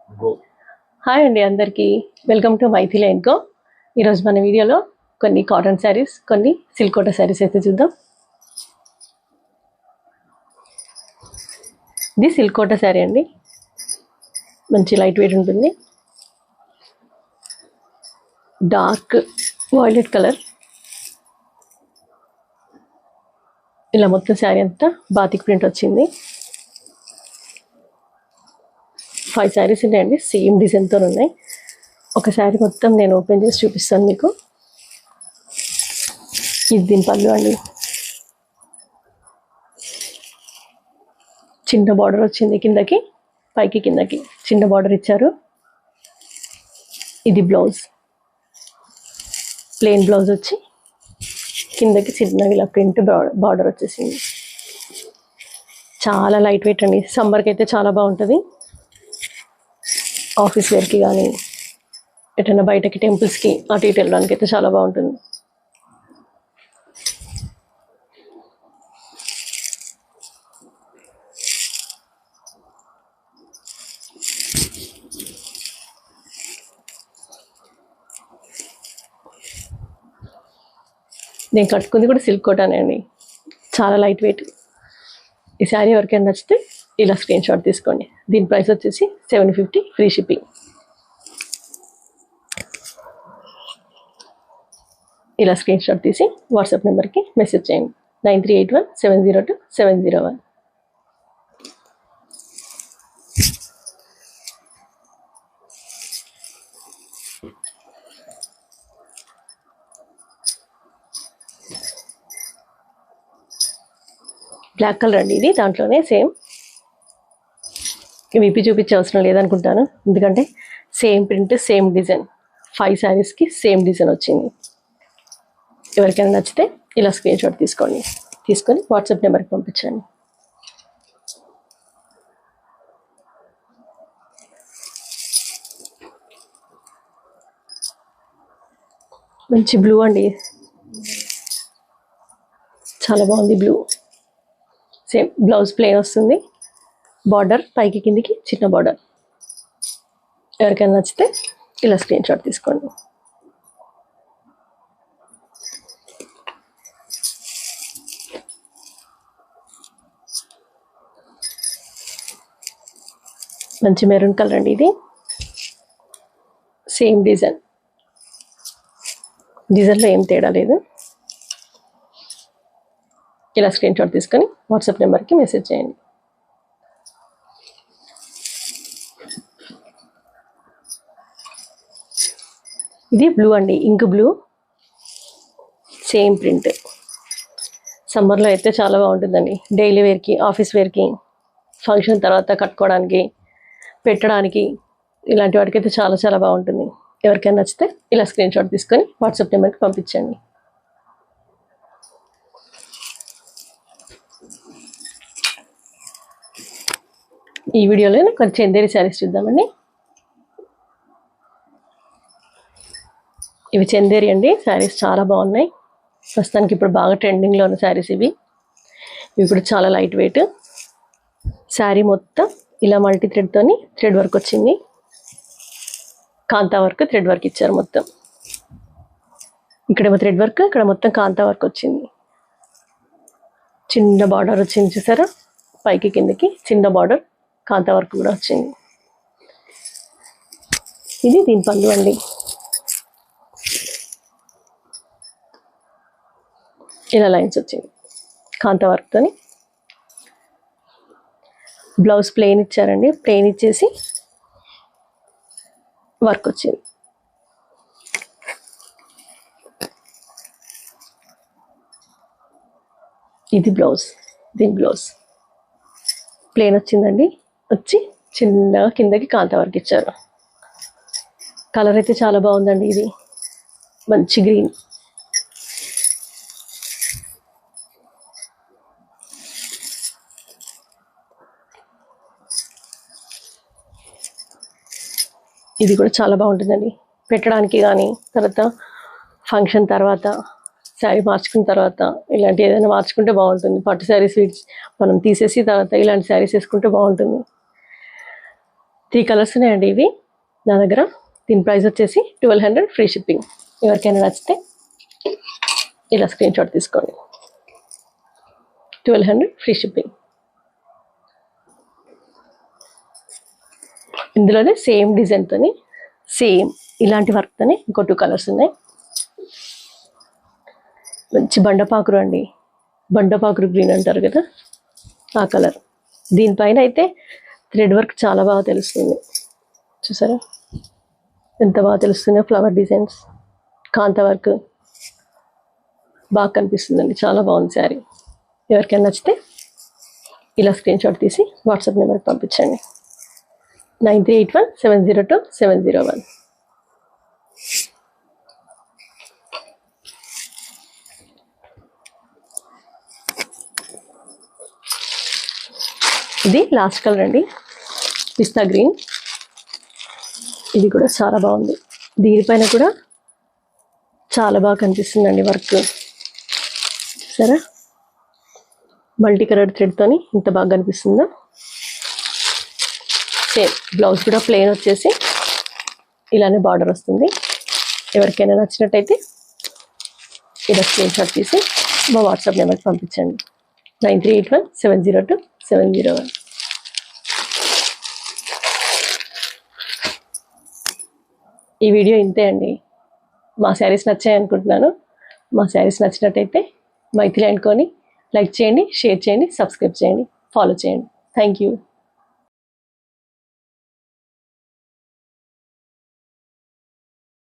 Hi అండి అందరికీ welcome to Maithili and co. ఈరోజు మన వీడియోలో కొన్ని కాటన్ శారీస్, కొన్ని సిల్క్ కోటా శారీస్ అయితే చూద్దాం. ఇది సిల్క్ కోటా శారీ అండి, మంచి లైట్ వెయిట్ ఉంటుంది. డార్క్ వైలెట్ కలర్, ఇలా మొత్తం శారీ అంతా బాతిక్ ప్రింట్ వచ్చింది. 5 శారీస్ ఉన్నాయండి, సేమ్ డిజైన్తో ఉన్నాయి. ఒక శారీ మొత్తం నేను ఓపెన్ చేసి చూపిస్తాను మీకు. ఇది దీని పళ్ళు అండి, చిన్న బార్డర్ వచ్చింది, కిందకి పైకి కిందకి చిన్న బార్డర్ ఇచ్చారు. ఇది బ్లౌజ్, ప్లెయిన్ బ్లౌజ్ వచ్చి కిందకి చిన్నగా ఇలా ప్రింట్ బార్డర్ వచ్చేసింది. చాలా లైట్ వెయిట్ అండి, సమ్మర్కి అయితే చాలా బాగుంటుంది. ఆఫీస్ వేర్కి కానీ ఎటైనా బయటకి టెంపుల్స్కి అటు ఇటు వెళ్ళడానికి అయితే చాలా బాగుంటుంది. నేను కట్టుకుంది కూడా సిల్క్ కోటానే అండి, చాలా లైట్ వెయిట్. ఈ శారీ ఎవరికైనా నచ్చితే ఇలా స్క్రీన్ షాట్ తీసుకోండి. దీని ప్రైస్ వచ్చేసి 750, ఫ్రీ షిప్పింగ్. ఇలా స్క్రీన్ షాట్ తీసి వాట్సాప్ నెంబర్కి మెసేజ్ చేయండి, 9381702701. బ్లాక్ కలర్ అండి ఇది, దాంట్లోనే సేమ్. విప్పి చూపించే అవసరం లేదనుకుంటాను, ఎందుకంటే సేమ్ ప్రింట్ సేమ్ డిజైన్, 5 శారీస్కి సేమ్ డిజైన్ వచ్చింది. ఎవరికైనా నచ్చితే ఇలా స్క్రీన్ షాట్ తీసుకొని వాట్సాప్ నెంబర్కి పంపించండి. మంచి బ్లూ అండి, చాలా బాగుంది బ్లూ. సేమ్ బ్లౌజ్ ప్లెయిన్ వస్తుంది, బార్డర్ పైకి కిందికి చిన్న బార్డర్. ఎవరికైనా నచ్చితే ఇలా స్క్రీన్ షాట్ తీసుకోండి. మంచి మెరూన్ కలర్ అండి ఇది, సేమ్ డిజైన్లో ఏం తేడా లేదు. ఇలా స్క్రీన్ షాట్ తీసుకొని వాట్సాప్ నెంబర్కి మెసేజ్ చేయండి. ఇది బ్లూ అండి, ఇంక్ బ్లూ, సేమ్ ప్రింట్. సమ్మర్లో అయితే చాలా బాగుంటుందండి, డైలీ వేర్కి, ఆఫీస్ వేర్కి, ఫంక్షన్ తర్వాత కట్టుకోవడానికి, పెట్టడానికి, ఇలాంటి వాటికి అయితే చాలా చాలా బాగుంటుంది. ఎవరికైనా నచ్చితే ఇలా స్క్రీన్ షాట్ తీసుకొని వాట్సాప్ నెంబర్కి పంపించండి. ఈ వీడియోలో కొంచెం చందేరి శారీస్ చూద్దామండి. ఇవి చందేరి అండి, శారీస్ చాలా బాగున్నాయి. ప్రస్తుతానికి ఇప్పుడు బాగా ట్రెండింగ్లో ఉన్న శారీస్ ఇవి కూడా చాలా లైట్ వెయిట్. శారీ మొత్తం ఇలా మల్టీ థ్రెడ్తోని థ్రెడ్ వర్క్ వచ్చింది, కాంతా వర్క్, థ్రెడ్ వర్క్ ఇచ్చారు మొత్తం. ఇక్కడేమో థ్రెడ్ వర్క్, ఇక్కడ మొత్తం కాంతా వర్క్ వచ్చింది. చిన్న బార్డర్ వచ్చింది చూసారా, పైకి కిందకి చిన్న బార్డర్, కాంతా వర్క్ కూడా వచ్చింది. ఇది దీని పళ్ళు అండి, ఇలా లైన్స్ వచ్చింది కాంతా వర్క్తోని. బ్లౌజ్ ప్లెయిన్ ఇచ్చారండి, ప్లెయిన్ ఇచ్చేసి వర్క్ వచ్చింది. ఇది బ్లౌజ్, దీని బ్లౌజ్ ప్లెయిన్ వచ్చిందండి, వచ్చి చిన్నగా కిందకి కాంతా వర్క్ ఇచ్చారు. కలర్ అయితే చాలా బాగుందండి, ఇది మంచి గ్రీన్. ఇది కూడా చాలా బాగుంటుందండి, పెట్టడానికి కానీ, తర్వాత ఫంక్షన్ తర్వాత శారీ మార్చుకున్న తర్వాత ఇలాంటి ఏదైనా మార్చుకుంటే బాగుంటుంది. పట్టు శారీస్ మనం తీసేసి తర్వాత ఇలాంటి శారీస్ వేసుకుంటే బాగుంటుంది. 3 కలర్స్ ఉన్నాయండి ఇవి నా దగ్గర. దీని ప్రైస్ వచ్చేసి 1200 ఫ్రీ షిప్పింగ్. ఎవరికైనా నచ్చితే ఇలా స్క్రీన్ షాట్ తీసుకోండి. 1200 ఫ్రీ షిప్పింగ్. ఇందులోనే సేమ్ డిజైన్తోని సేమ్ ఇలాంటి వర్క్తోని ఇంకో 2 కలర్స్ ఉన్నాయి. మంచి బండపాకురు అండి, బండపాకురు గ్రీన్ అంటారు కదా ఆ కలర్. దీనిపైన అయితే థ్రెడ్ వర్క్ చాలా బాగా తెలుస్తుంది. చూసారా ఎంత బాగా తెలుస్తుందో. ఫ్లవర్ డిజైన్స్, కాంత వర్క్ బాగా కనిపిస్తుందండి. చాలా బాగుంది శారీ. ఎవరికైనా నచ్చితే ఇలా స్క్రీన్ షాట్ తీసి వాట్సాప్ నెంబర్కి పంపించండి. 9381702701. ఇది లాస్ట్ కలర్ అండి, పిస్తా గ్రీన్. ఇది కూడా చాలా బాగుంది. దీనిపైన కూడా చాలా బాగా కనిపిస్తుందండి వర్క్. సరే మల్టీ కలర్ థ్రెడ్తోని ఇంత బాగా కనిపిస్తుందో. సేమ్ బ్లౌజ్ కూడా ప్లెయిన్ వచ్చేసి ఇలానే బార్డర్ వస్తుంది. ఎవరికైనా నచ్చినట్టయితే ఇలా స్క్రీన్ షాట్ తీసి మా వాట్సాప్ నెంబర్కి పంపించండి. 9381702701. ఈ వీడియో ఇంతే అండి. మా శారీస్ నచ్చాయి అనుకుంటున్నాను. మా శారీస్ నచ్చినట్టయితే మైథిలి అనుకొని లైక్ చేయండి, షేర్ చేయండి, సబ్స్క్రైబ్ చేయండి, ఫాలో చేయండి. Thank you.